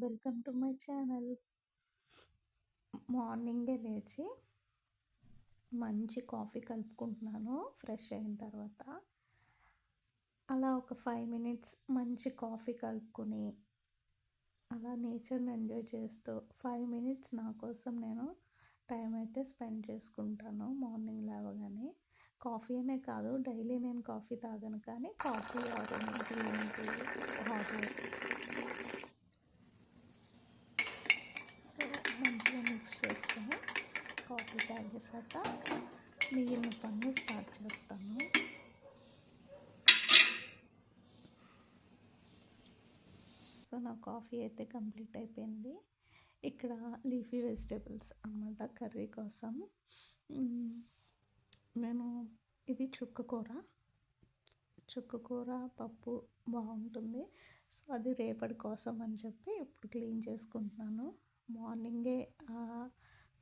Welcome to my channel. మార్నింగే లేచి మంచి కాఫీ కలుపుకుంటున్నాను ఫ్రెష్ అయిన తర్వాత. అలా ఒక 5 మినిట్స్ మంచి కాఫీ కలుపుకొని అలా నేచర్ని ఎంజాయ్ చేస్తూ 5 మినిట్స్ నా కోసం నేను టైం అయితే స్పెండ్ చేసుకుంటాను మార్నింగ్ లేవగానే. కాఫీ అనే కాదు, డైలీ నేను కాఫీ తాగను, కానీ coffee or green tea, hot water, so మంచిగా మిక్స్ చేసుకొని కాఫీ తాగేసాక మిగిలిన పనులు స్టార్ట్ చేస్తాను. సో నా కాఫీ అయితే కంప్లీట్ అయిపోయింది. ఇక్కడ లీఫీ వెజిటేబుల్స్ అన్నమాట కర్రీ కోసం. నేను ఇది చుక్కకూర పప్పు బాగుంటుంది. సో అది రేపటి కోసం అని చెప్పి ఇప్పుడు క్లీన్ చేసుకుంటున్నాను. మార్నింగే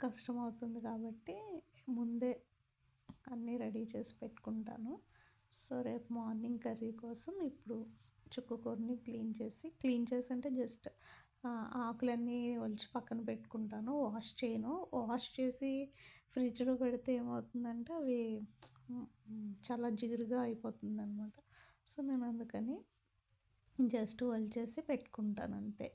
కష్టం అవుతుంది కాబట్టి ముందే అన్నీ రెడీ చేసి పెట్టుకుంటాను. సో రేపు మార్నింగ్ కర్రీ కోసం ఇప్పుడు చుక్కకూరని క్లీన్ చేసి అంటే జస్ట్ ఆకులన్నీ ఒలిచి పక్కన పెట్టుకుంటాను. వాష్ చేయను. వాష్ చేసి ఫ్రిడ్జ్లో పెడితే ఏమవుతుందంటే అవి చాలా జిగురుగా అయిపోతుంది అనమాట. సో నేను అందుకని జస్ట్ ఒలిచేసి పెట్టుకుంటాను అంతే.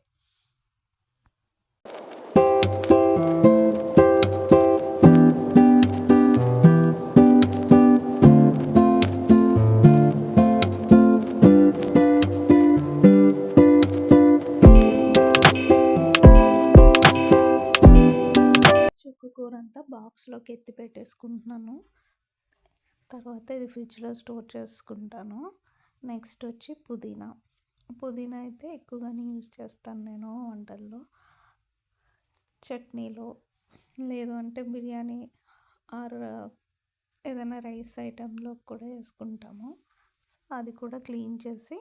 కూర అంతా బాక్స్లోకి ఎత్తి పెట్టేసుకుంటున్నాను. తర్వాత ఇది ఫ్రిడ్జ్లో స్టోర్ చేసుకుంటాను. నెక్స్ట్ వచ్చి పుదీనా అయితే ఎక్కువగానే యూజ్ చేస్తాను నేను వంటల్లో, చట్నీలో, లేదు అంటే బిర్యానీ ఆర్ ఏదైనా రైస్ ఐటెంలో కూడా వేసుకుంటాము. అది కూడా క్లీన్ చేసి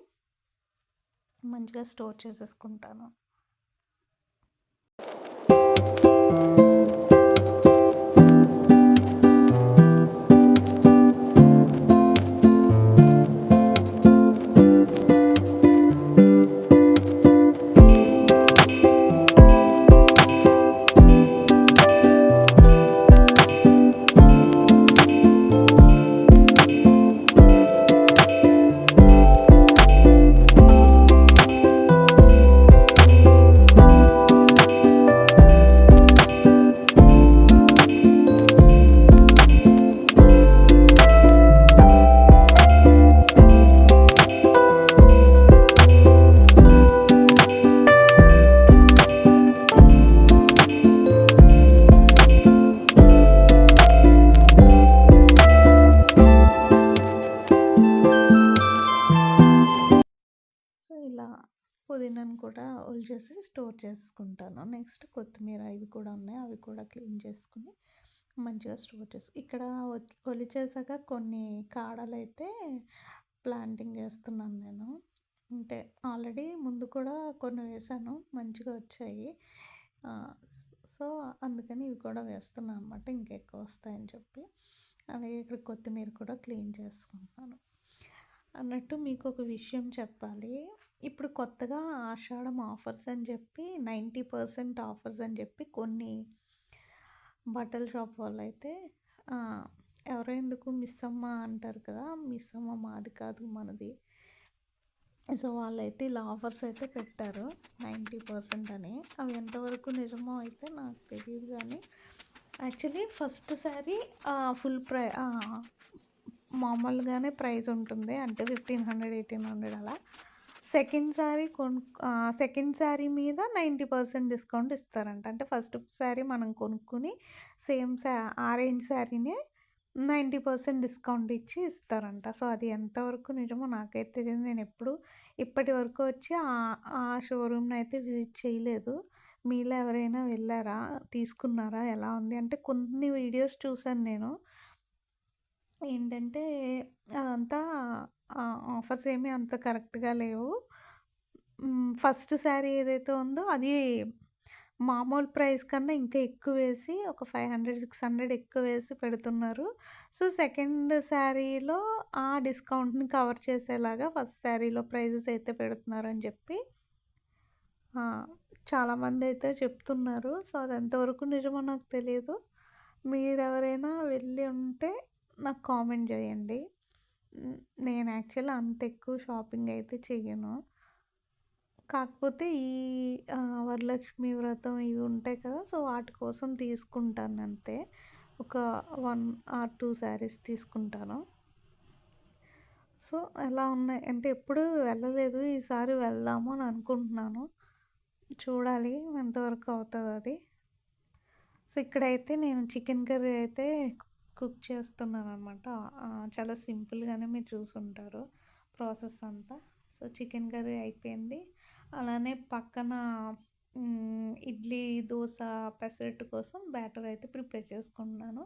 మంచిగా స్టోర్ చేసేసుకుంటాను. ఇలా పుదీనాను కూడా ఒలిచేసి స్టోర్ చేసుకుంటాను. నెక్స్ట్ కొత్తిమీర ఇవి కూడా ఉన్నాయి, అవి కూడా క్లీన్ చేసుకుని మంచిగా స్టోర్ ఇక్కడ ఒలిచేసాక కొన్ని కాడలు అయితే ప్లాంటింగ్ చేస్తున్నాను నేను. అంటే ఆల్రెడీ ముందు కూడా కొన్ని వేసాను, మంచిగా వచ్చాయి. సో అందుకని ఇవి కూడా వేస్తున్నాను అనమాట, ఇంకెక్కువ వస్తాయని చెప్పి. అలాగే ఇక్కడ కొత్తిమీర కూడా క్లీన్ చేసుకుంటాను. అన్నట్టు మీకు ఒక విషయం చెప్పాలి. ఇప్పుడు కొత్తగా ఆషాఢం ఆఫర్స్ అని చెప్పి 90% ఆఫర్స్ అని చెప్పి కొన్ని బట్టల షాప్ వాళ్ళు అయితే ఎవరో ఎందుకు మిస్ అమ్మ అంటారు కదా, మిస్ అమ్మ మాది కాదు మనది. సో వాళ్ళైతే ఇలా ఆఫర్స్ అయితే పెట్టారు 90% అని. అవి ఎంతవరకు నిజమో అయితే నాకు తెలియదు, కానీ యాక్చువల్లీ ఫస్ట్ శారీ ఫుల్ మామూలుగానే ప్రైస్ ఉంటుంది, అంటే 1500 1800 అలా. సెకండ్ శారీ మీద 90% డిస్కౌంట్ ఇస్తారంట. అంటే ఫస్ట్ శారీ మనం కొనుక్కుని సేమ్ ఆరెంజ్ శారీనే 90% డిస్కౌంట్ ఇచ్చి ఇస్తారంట. సో అది ఎంతవరకు నిజమో నాకైతే తెలియదు. నేను ఇప్పటి వరకు వచ్చి ఆ షోరూమ్ని అయితే విజిట్ చేయలేదు. మీలో ఎవరైనా వెళ్ళారా, తీసుకున్నారా, ఎలా ఉంది అంటే కొన్ని వీడియోస్ చూసాను నేను. ఏంటంటే అదంతా ఆఫర్స్ ఏమీ అంత కరెక్ట్గా లేవు. ఫస్ట్ శారీ ఏదైతే ఉందో అది మామూలు ప్రైస్ కన్నా ఇంకా ఎక్కువ వేసి ఒక 500 600 ఎక్కువ వేసి పెడుతున్నారు. సో సెకండ్ శారీలో ఆ డిస్కౌంట్ని కవర్ చేసేలాగా ఫస్ట్ శారీలో ప్రైజెస్ అయితే పెడుతున్నారని చెప్పి చాలామందైతే చెప్తున్నారు. సో, అది ఎంతవరకు నిజమో నాకు తెలీదు. మీరెవరైనా వెళ్ళి ఉంటే నాకు కామెంట్ జేయండి. హ్మ్. నేను యాక్చువల్‌గా అంత ఎక్కువ షాపింగ్ అయితే చెయ్యను. కాకపోతే ఈ వరలక్ష్మి వ్రతం ఇవి ఉంటాయి కదా! సో, వాటి కోసం తీసుకుంటానంతే. ఒక 1 ఆర్ 2 శారీస్ తీసుకుంటాను. సో, ఎలా ఉన్నాయి అంటే ఎప్పుడు వెళ్ళలేదు. ఈసారి వెళ్దాము అని అనుకుంటున్నాను. చూడాలి ఎంతవరకు అవుతదది. సో, ఇక్కడైతే నేను చికెన్ కర్రీ అయితే కుక్ చేస్తున్నాననమాట. చాలా సింపుల్‌గానే మీరు చూసుంటారు ప్రాసెస్ అంతా. సో, చికెన్ కర్రీ అయిపోయింది. అలానే పక్కన ఇడ్లీ, దోస, పెసరట్టు కోసం బ్యాటర్ అయితే ప్రిపేర్ చేసుకుంటున్నాను.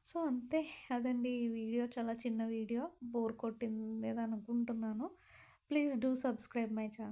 సో, అంతే అదండి ఈ వీడియో చాలా చిన్న వీడియో. బోర్ కొట్టిందేదనుకుంటున్నాను. Please do subscribe my channel.